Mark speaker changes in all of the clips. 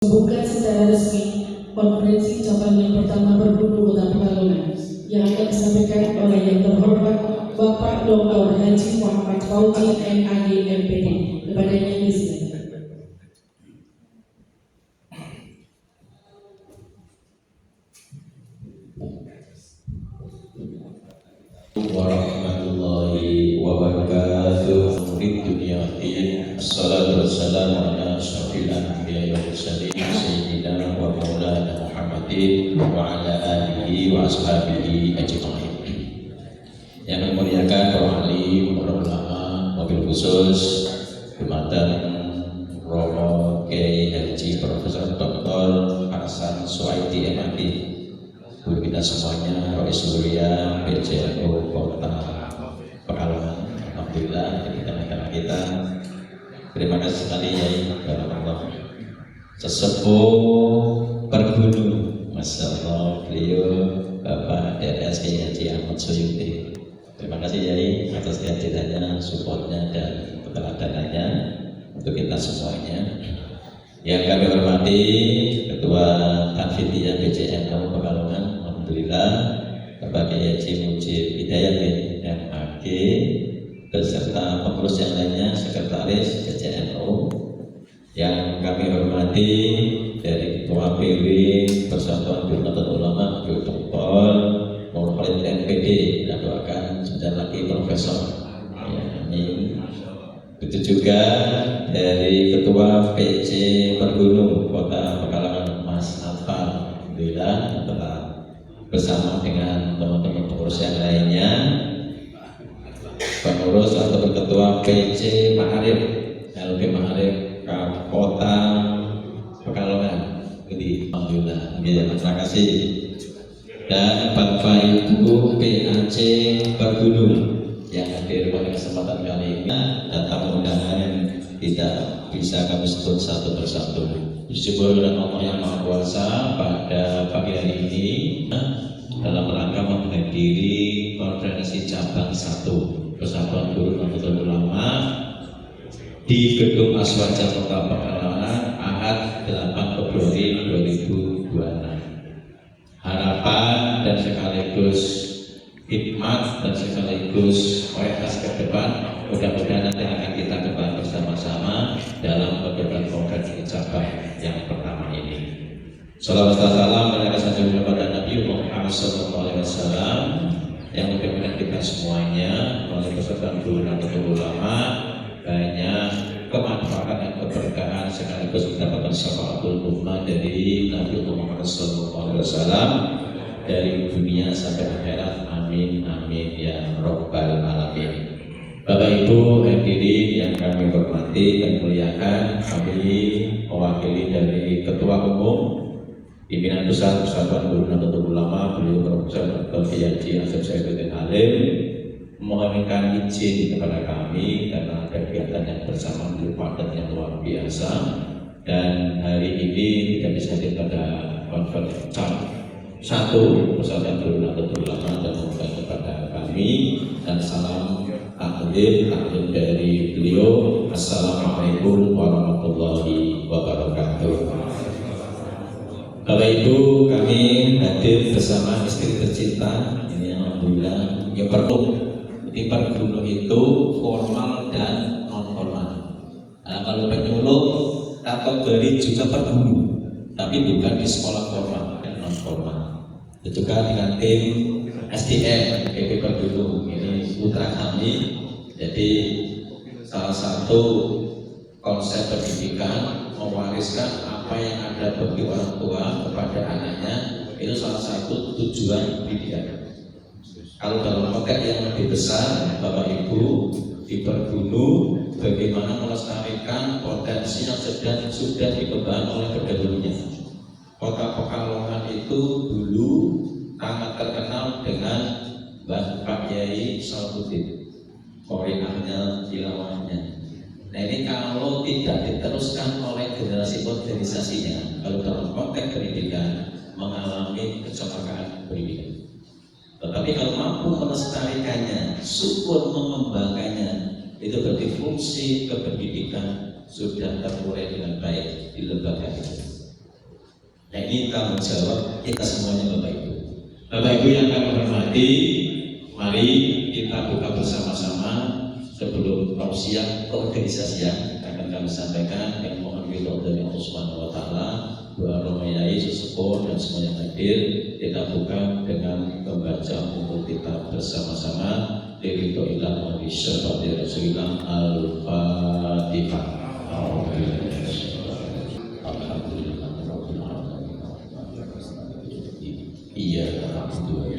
Speaker 1: Membuka secara resmi konferensi cabang yang pertama berhubung Kota Pekalongan yang akan disampaikan oleh yang terhormat Bapak Dr. Haji Muhammad Fauzi MAG MPD. Kepadanya disilakan.
Speaker 2: Warahmatullahi wabarakatuh. Di dunia ini assalatu wassalamu ala asyrafil anbiya'i wal mursalin sayyidina wa maulana Muhammadin wa ala alihi wa ashabihi ajma'in. Yang memuliakan para alim, para ulama, wabil khusus Jumatan Romo Kiai Haji Profesor Dr. Hasan Suwaidi MAD, guru kita semuanya, Rois Surya, PJNU Kota Pekalongan. Alhamdulillah, kita terima kasih sekali ya Allah. Sesepuh Pergunung, Masya Allah, beliau Bapak DRS Kiai Haji Ahmad Suyuti. Terima kasih Yai atas kehadirannya, supportnya dan keteladanannya untuk kita semuanya. Yang kami hormati Ketua Tanfidiyah PJNU Pekalongan, Alhamdulillah, Bapak Kiai Haji Mujib Hidayat MAG beserta pengurus yang lainnya, sekretaris PJNU. Yang kami hormati dari Ketua PW Persatuan Nahdlatul Ulama Dr. Muhammad MPD, dan doakan sebentar lagi Profesor. Ya, amin. Itu juga dari Ketua PC Pergunung Kota Pekalongan Mas Alfa, alhamdulillah telah bersama dengan teman-teman pengurus yang lainnya, pengurus atau Ketua PC Ma'arif LP Ma'arif Kota Pekalongan. Jadi alhamdulillah, terima kasih. Dan Bapak Ibu PAC Pergunung yang hadir pada kesempatan kali ini, dan tamu undangan tidak bisa kami sebut satu persatu. Bersyukur kepada Allah yang Maha Kuasa, pada pagi hari ini dalam rangka menghadiri konferensi cabang 1 Persatuan Guru Nahdlatul Ulama di Gedung Aswaja Kota Pekalongan Ahad 8 Februari 2026. Harapan dan sekaligus hikmat dan sekaligus orientasi ke depan, mudah-mudahan nanti akan kita kembali bersama-sama dalam kegiatan konferensi cabang yang pertama ini. Salawat dan salam kepada Nabi Muhammad SAW, yang mudah-mudahan kita semuanya melalui persatuan guru Nahdlatul Ulama banyak kemanfaatan dan keberkahan sekaligus mendapatkan syafaatul ummah dari Nabi Muhammad SAW dari dunia sampai akhirat. Amin amin ya rabbal alamin. Bapak Ibu hadirin yang kami hormati dan muliakan, kami mewakili dari Ketua Umum Pimpinan Pusat Persatuan Guru Nahdlatul Ulama, beliau Profesor Dr. Haji Asep Saifuddin Alim, memohonkan izin kepada kami karena kegiatan yang bersama beliau padat yang luar biasa, dan hari ini tidak bisa hadir pada konferensi 1 Persatuan Guru Nahdlatul Ulama, dan memohon kepada kami dan salam taklim dari beliau. Assalamualaikum warahmatullahi wabarakatuh. Bapak Ibu, kami hadir bersama istri tercinta ini, alhamdulillah. Yang perlu di Pergunung itu formal dan non formal. Nah, kalau penyuluh kategori juga perguru, tapi bukan di sekolah formal dan non formal. Itu juga dengan tim SDM PP Pergunung, ini putra kami. Jadi salah satu konsep pendidikan mewariskan apa yang ada bagi orang tua kepada anaknya, itu salah satu tujuan pendidikan. Kalau dalam konteks yang lebih besar, Bapak Ibu di Pergunung, bagaimana melestarikan potensi yang sudah dikembangkan oleh pendahulunya. Kota Pekalongan itu dulu sangat terkenal dengan Pak Kiai Salahuddin, korinahnya, tilawahnya. Nah, ini kalau tidak diteruskan oleh generasi modernisasinya, kalau dalam konteks pendidikan mengalami kecelakaan pendidikan. Tetapi kalau mampu melestarikannya, support mengembangkannya, itu berarti fungsi kependidikan sudah terurai dengan baik di lembaga itu. ini tanggung jawab kita semuanya Bapak Ibu. Bapak Ibu yang kami hormati, mari kita buka bersama-sama sebelum tausiah keorganisasian akan kami sampaikan dan mohon ridho dari Allah Subhanahu wa taala, doa romayai sesepuh dan semuanya hadir. Kita buka dengan membaca untuk kita bersama-sama ridho ilah wa syafa'ati Rasulillah Al-Fatihah. Alhamdulillah rabbil alamin. Iya, alhamdulillah.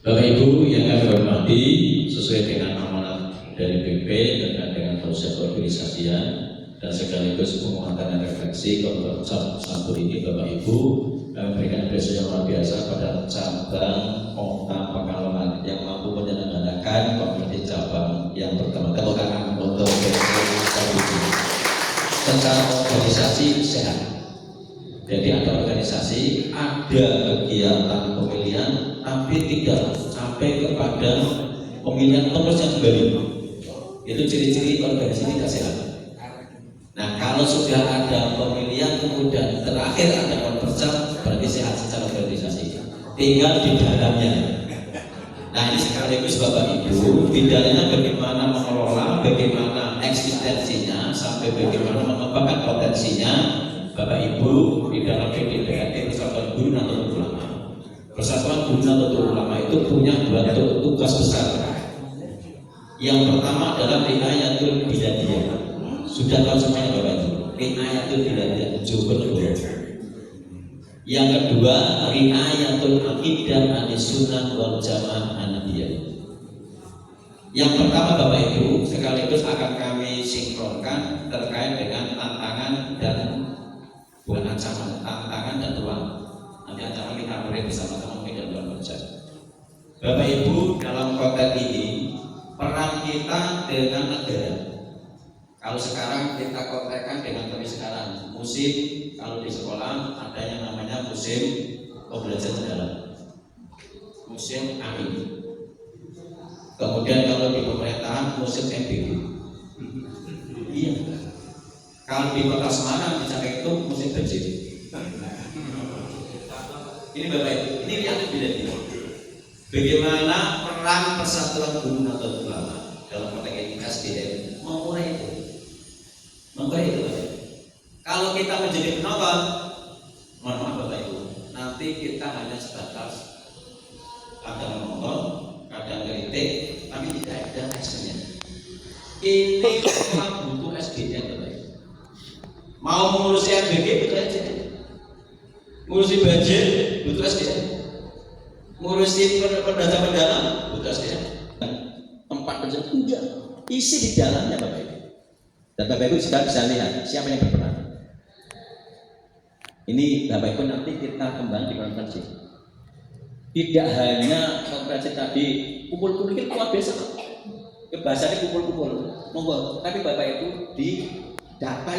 Speaker 2: Bapak Ibu yang kami hormati, sesuai dengan amanat dari PP terkait dengan proses organisasian dan sekaligus penguatan dan refleksi konsep sambut ini, Bapak Ibu kami berikan apresiasi yang luar biasa pada cabang Kota Pekalongan yang mampu menyelenggarakan kompetisi cabang yang pertama. Tepuk tangan untuk secara organisasi sehat. Jadi ada organisasi, ada kegiatan pemilihan, tapi tidak sampai kepada pemilihan terus yang kembali. Itu ciri-ciri organisasi tidak sehat. Nah, kalau sudah ada pemilihan kemudian terakhir ada konversi, berarti sehat secara organisasi. Tinggal di dalamnya. Nah, ini sekaligus Bapak Ibu, di dalamnya bagaimana mengelola, bagaimana eksistensinya, sampai bagaimana mengembangkan potensinya. Bapak Ibu di dalam PDPRD Persatuan Guru Nahdlatul Ulama. Persatuan Guru Nahdlatul Ulama itu punya dua tugas besar. Yang pertama adalah riayatul biladiyah. Sudah tahu semuanya Bapak Ibu. Riayatul biladiyah, Jogonegowo. Yang kedua riayatul aqidah ahlussunnah wal jamaah Hanafiyah. Yang pertama Bapak Ibu sekaligus akan kami sinkronkan terkait dengan tantangan dan bukan ancaman, tantangan dan ruang. Nanti ancaman kita beri bersama-sama dengan Tuhan kerja. Bapak Ibu dalam konteks ini peran kita dengan negara. Kalau sekarang kita kontekkan dengan kondisi sekarang, musim kalau di sekolah ada yang namanya musim pembelajaran dalam, musim angin. Kemudian kalau di pemerintahan musim MPB. Iya. Kalau di Kota Semarang di samping itu musim banjir. Ini Bapak Ibu, ini yang beda. Bagaimana peran Persatuan Guru Nahdlatul Ulama dalam konteks ini SDM mengurai itu. Mengurai itu. Kalau kita menjadi penonton, mohon maaf Bapak Ibu, nanti kita hanya sebatas kadang menonton, kadang kritik, tapi tidak ada actionnya. Ini kita butuh SDM Bapak Ibu. Mau mengurusi MBG butuh SDM, ngurusi banjir butuh SDM, ngurusi perdata mendalam butuh SDM. Tempat kerja enggak, isi di dalamnya Bapak Ibu. Dan Bapak Ibu sudah bisa lihat siapa yang berperan. Ini Bapak Ibu nanti kita kembang di konferensi. Tidak hanya konferensi tadi kumpul-kumpul itu luar biasa. Bahasanya kumpul-kumpul, monggo. Tapi Bapak Ibu di data.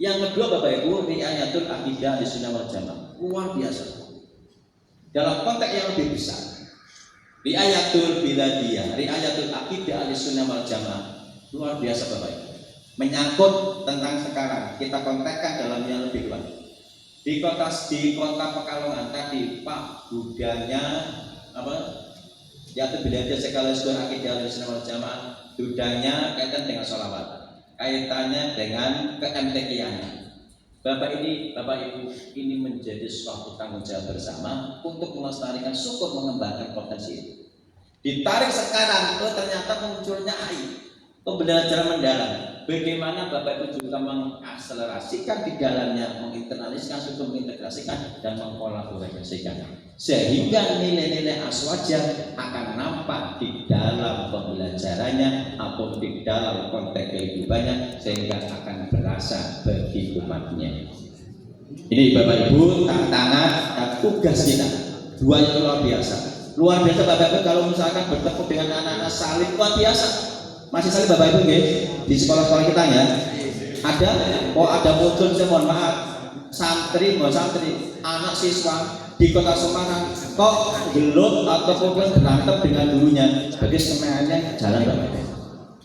Speaker 2: Yang kedua Bapak Ibu, riayatul aqidah ahlussunnah wal jamaah luar biasa. Dalam konteks yang lebih besar, riayatul biladiyah, riayatul aqidah ahlussunnah wal jamaah luar biasa Bapak Ibu. Menyangkut tentang sekarang, kita kontekkan dalam yang lebih luas. Di kota Pekalongan tadi Pak budanya apa? Riayatul biladiyah sekaligus aqidah ahlussunnah wal jamaah, budanya kaitan dengan sholawat, kaitannya dengan ke-MTQ-an. Bapak Ibu, ini menjadi suatu tanggung jawab bersama untuk melestarikan, syukur mengembangkan potensi itu. Ditarik sekarang, ternyata munculnya AI, pembelajaran mendalam. Bagaimana Bapak Ibu juga mengakselerasikan di dalamnya, menginternaliskan, syukur mengintegrasikan dan mengkolaborasikan, sehingga nilai-nilai aswaja akan nampak di dalam pembelajarannya atau di dalam konteks kehidupannya, sehingga akan berasa bagi umatnya. Ini Bapak Ibu tantangan dan tugas kita, dua yang luar biasa. Luar biasa Bapak Ibu kalau misalkan bertemu dengan anak-anak salib, luar biasa. Masih salib Bapak Ibu nggih di sekolah-sekolah kita ya? Ada? Oh ada muncul, saya mohon maaf, santri, anak siswa di Kota Semarang
Speaker 3: kok gelut ataupun berantem dengan gurunya sebagai semuanya jalan Bapak Ibu.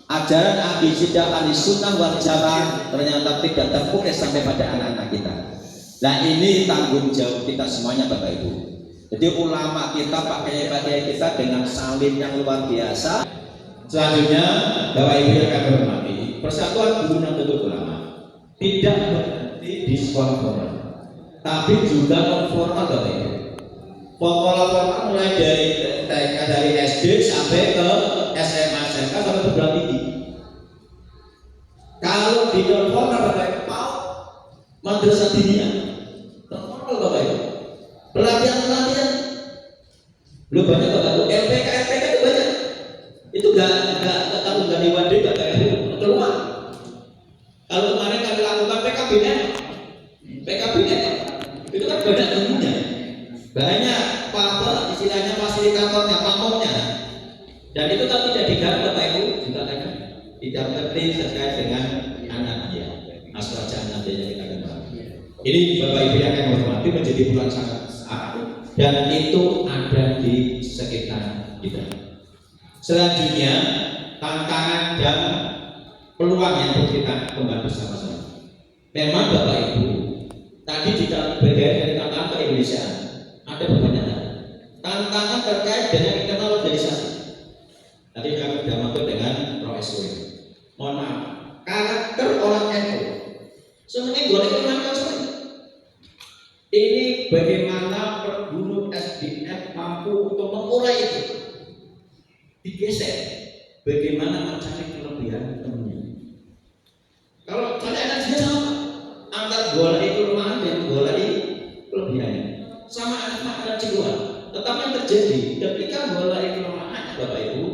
Speaker 3: Ajaran Ahlussunnah Ahlussunnah wal Jamaah ternyata tidak terpukul sampai pada anak-anak kita. Nah ini tanggung jawab kita semuanya Bapak Ibu. Jadi ulama kita, pak kiai kita dengan salin yang luar biasa. Selanjutnya Bapak Ibu yang kami hormati, Persatuan Guru Nahdlatul Ulama tidak berhenti di sekolah formal, tapi juga non formal Bapak Ibu. Formal mulai dari TK, dari SD sampai ke SMA, SMK sampai perguruan tinggi. Kalau di non formal Bapak Ibu mau madrasah diniyah, non formal Bapak Ibu, pelatihan belum banyak Bapak Ibu, LPK itu banyak. Itu nggak tahu nggak diwadi Bapak Ibu keluar. Kalau kemarin kami lakukan PKBN itu kan banyak ilmunya, banyak apa istilahnya fasilitatornya, pamongnya, dan itu kan tidak digarap Bapak Ibu juga kan tidak ngerti terkait dengan anaknya, asal jangan nantinya kita kenal. Ini Bapak Ibu yang kami hormati menjadi bulan sangat dan itu ada di sekitar kita. Selanjutnya tantangan dan peluang yang perlu kita kembali bersama-sama. Memang Bapak Ibu tadi di bagian dari tantangan keindonesiaan ada beberapa hal. Tantangan terkait dengan internal organisasi. Tadi kami sudah masuk dengan Prof. SW. Mohon maaf, karakter orang NU sebenarnya boleh kenalkan semua. Ini bagaimana perguru SDM mampu untuk mengurai itu, digeser. Bagaimana mencari kelebihan temannya. Kalau cari energinya sama, antar bola itu rumahan dan bola itu kelebihannya sama anak jiwa. Tetapi yang terjadi ketika bola itu rumahan Bapak Ibu,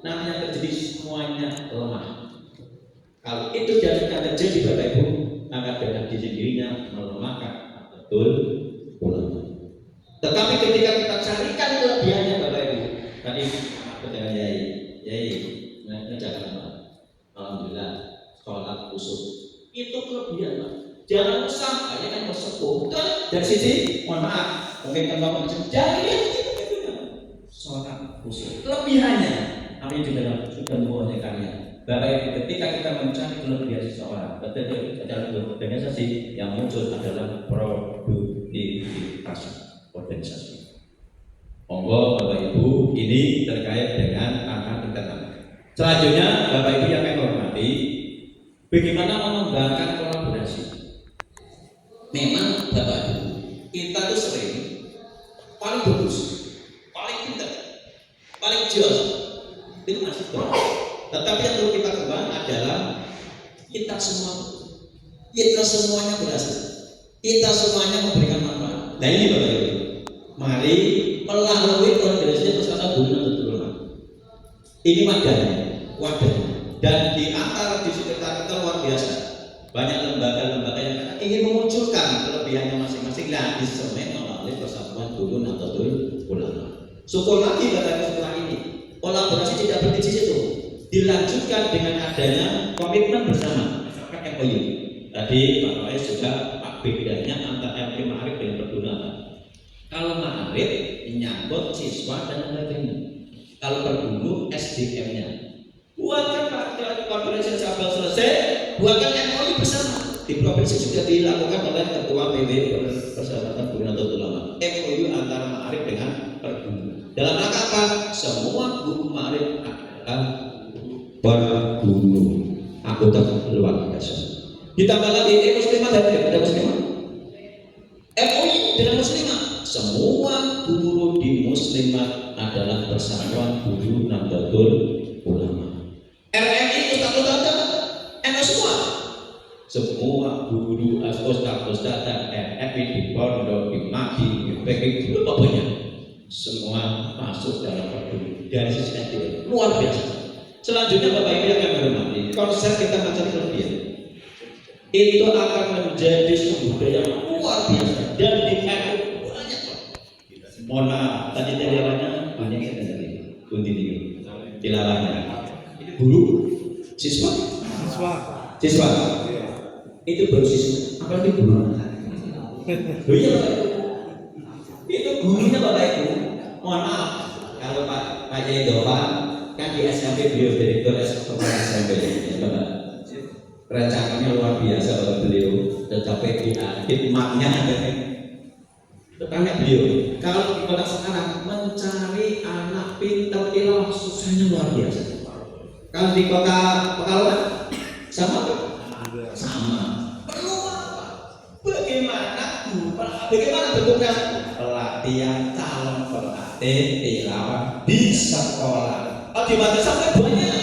Speaker 3: namanya terjadi semuanya lemah. Kalau itu tidak terjadi Bapak Ibu, maka dengan diri dirinya melemahkan betul ulama. Tetapi ketika kita carikan kelebihannya Bapak Ibu, tadi dengan Yai menjaga alhamdulillah sholat khusus itu kelebihan Pak. Jangan usah hanya kan bersepuh dari sisi mohon maaf mungkin kan Bapak jangan itu sholat khusus kelebihannya tapi juga sudah mempunyai karya. Bapak Ibu ketika kita mencari kelebihan seseorang betul dalam organisasi yang muncul adalah produktivitas organisasi. Monggo Bapak Ibu, ini terkait dengan tantangan internal. Selanjutnya Bapak Ibu yang kami hormati, bagaimana mengembangkan kolaborasi. Memang Bapak Ibu, kita tuh sering paling bagus, paling pintar, paling jelas itu masih kurang. Tetapi yang perlu kita kembangkan adalah kita semuanya berhasil, kita semuanya memberikan manfaat. Nah ini Bapak Ibu, mari melalui organisasi Persatuan Guru Nahdlatul Ulama. Ini wadahnya, dan di antara di sekitar kita luar biasa. Banyak lembaga-lembaga yang ingin memunculkan kelebihannya masing-masing. Nah, disemen melalui Persatuan Guru Nahdlatul Ulama. Syukur lagi kata setelah ini, kolaborasi tidak berhenti di situ. Dilanjutkan dengan adanya komitmen bersama, misalkan MOU. Tadi Pak Roes juga Pak bedanya antara MP Ma'arif dengan Perguruan. Kalau Ma'arif menyangkut siswa dan sebagainya. Kalau perguru SDM-nya. Buatkan Pak konferensi cabang selesai, buatkan MOU bersama. Di provinsi juga dilakukan oleh Ketua PB Persatuan Guru Nahdlatul Ulama. MOU antara Ma'arif dengan perguru. Dalam rangka apa? Semua guru Ma'arif adalah perguru. Anggota luar biasa. Ditambah lagi muslimah dan tidak muslimah. MOU dengan muslimah. Semua guru di muslimah adalah Persatuan Guru Nahdlatul Ulama. RMI ustaz-ustaz NU semua guru ustaz dan RMI di pondok, di Maki, di PKI, pokoknya semua masuk dalam perguru dari sisi NU luar biasa. Selanjutnya Bapak Ibu yang kami hormati, konsep kita mencari kelebihan itu akan menjadi sebuah budaya yang luar biasa dan di NU banyak. Mohon maaf, tadi tilawahnya banyak yang dari kunti tilawahnya. Ini guru, siswa. Itu baru siswa. Apa itu guru? Loh iya Bapak Ibu. Itu gurunya Bapak Ibu. Mohon maaf kalau Pak Yai Doa kan di SMP beliau direktur kepala SMP, rencananya luar biasa kalau beliau tercapai di hikmahnya tanya beliau kalau di kota sekarang mencari anak pintar tilawah susahnya luar biasa. Kalau di kota Pekalongan sama perlu apa? Bagaimana bentuknya? Pelatihan calon pelatih tilawah di sekolah. Di madrasah kan banyak.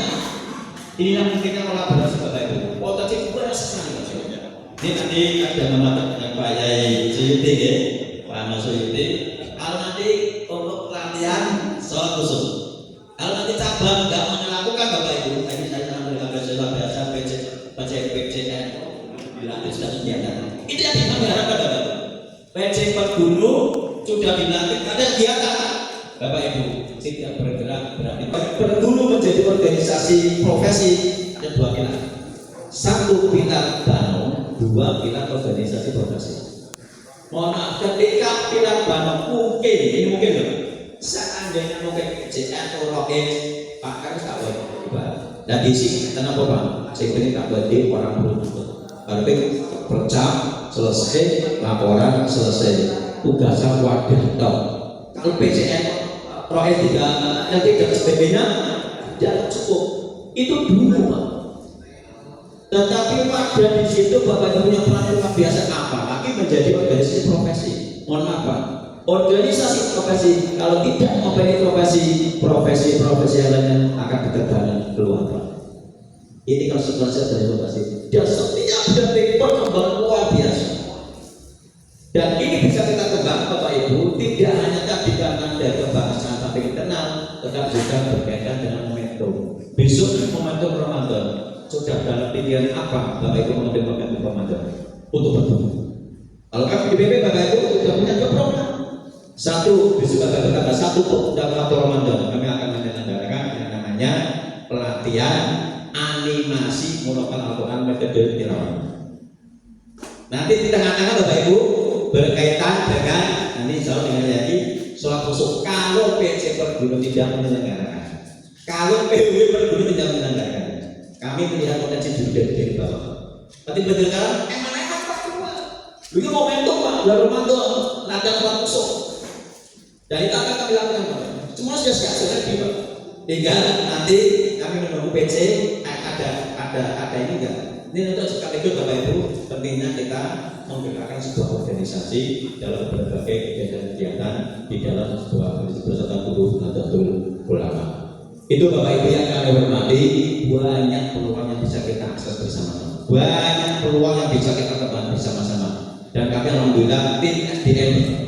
Speaker 3: Inilah mungkinnya kolaborasi Bapak Ibu. Potensi banyak sekali. Ini nanti ada mengatakan dengan Pak Yai Suyuti ya, Pak Mas Suyuti. Kalau nanti untuk pelatihan soal khusus, kalau nanti cabang nggak melakukan Bapak Ibu, tadi saya ambil bahasa PCN dilatih sudah kegiatan. Itu yang kita harapkan Bapak Ibu. PC Pergunung sudah dilatih ada kegiatan. Bapak Ibu tidak bergerak berarti Pergunung menjadi organisasi profesi ada dua pilar. Satu pilar Banung, dua pilar organisasi profesi. Mohon maaf, ketika pilar Banung mungkin, ini mungkin loh, seandainya mungkin PCN atau Roke, Pak Karis tak boleh. Dan di sini kenapa Pak? Saya ini tak boleh orang beruntung. Kalau per jam selesai, laporan selesai, tugasnya wadah tau. Kalau PCN Roke tidak sebagainya tidak cukup. Itu dulu Pak. Tetapi pada di situ Bapak Ibu punya peran luar biasa apalagi menjadi organisasi profesi. Mohon maaf Pak, organisasi profesi kalau tidak mempunyai profesi yang lainnya akan ketergantungan keluar Pak. Ini konsekuensi dari profesi. Dan setiap detik perkembangan luar biasa. Dan ini bisa kita kembang Bapak Ibu tidak hanya dikatakan dari kebangsaan tapi internal, tetap juga berkaitan dengan momentum. Besok momentum Ramadan. Sudah dalam pikiran apa Bapak Ibu mengambil momentum Ramadan untuk bertemu? Kalau kami di BP Bapak Ibu sudah punya program. Satu, besok Bapak berkata satu dalam waktu Ramadan kami akan menyelenggarakan yang namanya pelatihan animasi monokal Al-Quran metode tilawah. Nanti di tengah-tengah Bapak Ibu berkaitan dengan nanti insya Allah dengan lagi sholat khusus kalau PC Pergunung tidak menyelenggarakan, kalau PW Pergunung tidak menyelenggarakan. Kami melihat potensi juga dari bawah. Tapi betul-betul enak Pak Ketua. Itu momentum Pak, bulan Ramadan, latihan sholat khusus. Dan itu akan kami lakukan Pak. Cuma sudah selesai Pak. Tinggal nanti kami menunggu PC ada ini enggak. Ini untuk sekaligus Bapak Ibu pentingnya kita menggerakkan sebuah organisasi dalam berbagai kegiatan di dalam sebuah persatuan guru Nahdlatul Ulama. Itu Bapak Ibu yang kami hormati, banyak peluang yang bisa kita akses bersama-sama, banyak peluang yang bisa kita kembangkan bersama-sama. Dan kami alhamdulillah tim SDM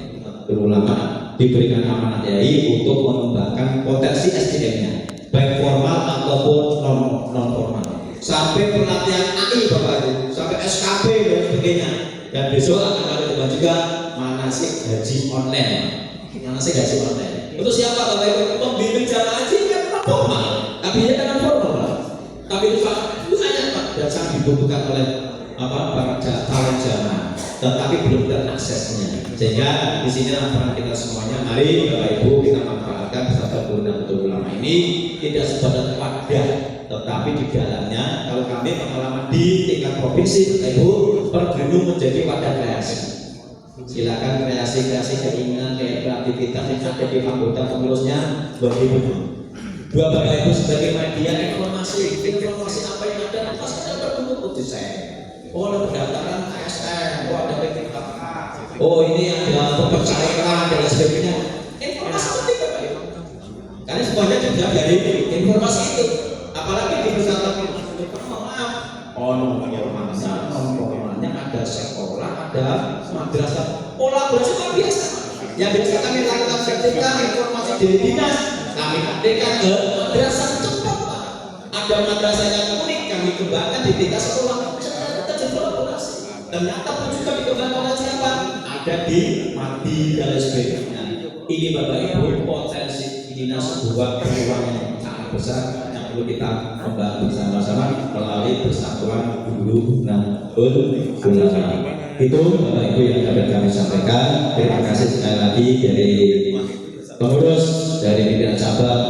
Speaker 3: Ulama diberikan amanat YAI untuk mengembangkan potensi SDM-nya, baik formal ataupun non formal. Sampai pelatihan AI Bapak Ibu, sampai SKP dan sebagainya. Dan besok akan kami coba juga manasik haji online. Manasik haji online. Itu siapa Bapak Ibu? Pembimbing jamaah haji kan formal, tapi dia kan formal Pak. Tapi itu Pak, itu banyak Pak dan sangat dibutuhkan oleh para calon jamaah, tetapi belum teraksesnya. Sehingga di sini peran kita semuanya. Mari Bapak Ibu kita manfaatkan bersama guru Nahdlatul Ulama ini tidak sebatas wadah, tetapi di dalamnya kalau kami pengalaman di tingkat provinsi Bapak Ibu Pergunung menjadi wadah kreasi. Silakan kreasi keinginan, kreativitas yang ada di anggota pengurusnya begitu. Dua Bapak Ibu sebagai media informasi apa yang ada pasti ada berkumpul di saya. Oh ada pendaftaran ASN, oh ada PTK, oh ini ada kepercayaan dan sebagainya. Informasi penting Bapak Ibu. Karena semuanya juga dari informasi itu. Apalagi di pesantren maaf, non-formalnya ada sekolah, ada madrasah, kolaborasi luar biasa. Yang bisa kami lakukan ketika informasi dari dinas, kami updatekan ke madrasah cepat Pak. Ada madrasah yang unik kami kembangkan di tingkat sekolah. Kita jadi kolaborasi. Ternyata pun juga dikembangkan oleh siapa? Ada di Mati dan sebagainya. Ini Bapak Ibu potensi ini sebuah peluang yang sangat besar yang perlu kita membangun bersama-sama melalui persatuan guru Nahdlatul Ulama. Itu Bapak Ibu yang dapat kami sampaikan. Terima kasih sekali lagi dari
Speaker 2: pengurus dari pimpinan cabang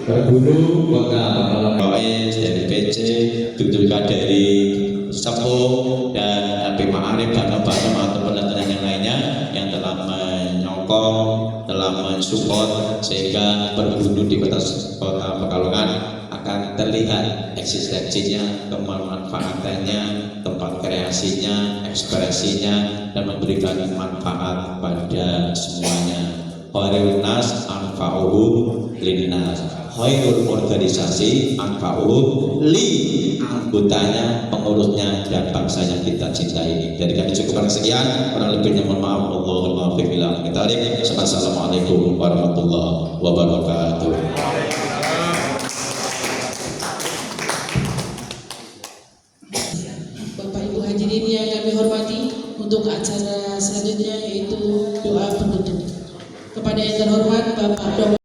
Speaker 2: Berbulu Kota Pekalongan,
Speaker 3: Rois dari PC, juga dari Sepuh dan Habib Ma'arif dan Batam atau penonton yang lainnya yang telah menyokong, telah mensupport sehingga Berbulu di kota Pekalongan akan terlihat eksistensinya, kemanfaatannya, tempat kreasinya, ekspresinya, dan memberikan manfaat pada semuanya. Khairun nas anfa'uhum linnas. Khairul organisasi anfa'uhum li, anggotanya, pengurusnya, dan bangsa yang kita cintai ini. Jadi kami cukupkan sekian, kurang lebihnya mohon maaf. Allahul muwaffiq ila aqwamit thoriq. Assalamualaikum warahmatullahi wabarakatuh.
Speaker 1: Bapak Ibu hadirin yang kami hormati, untuk acara selanjutnya yaitu doa penutup. Kepada yang terhormat Bapak Dr.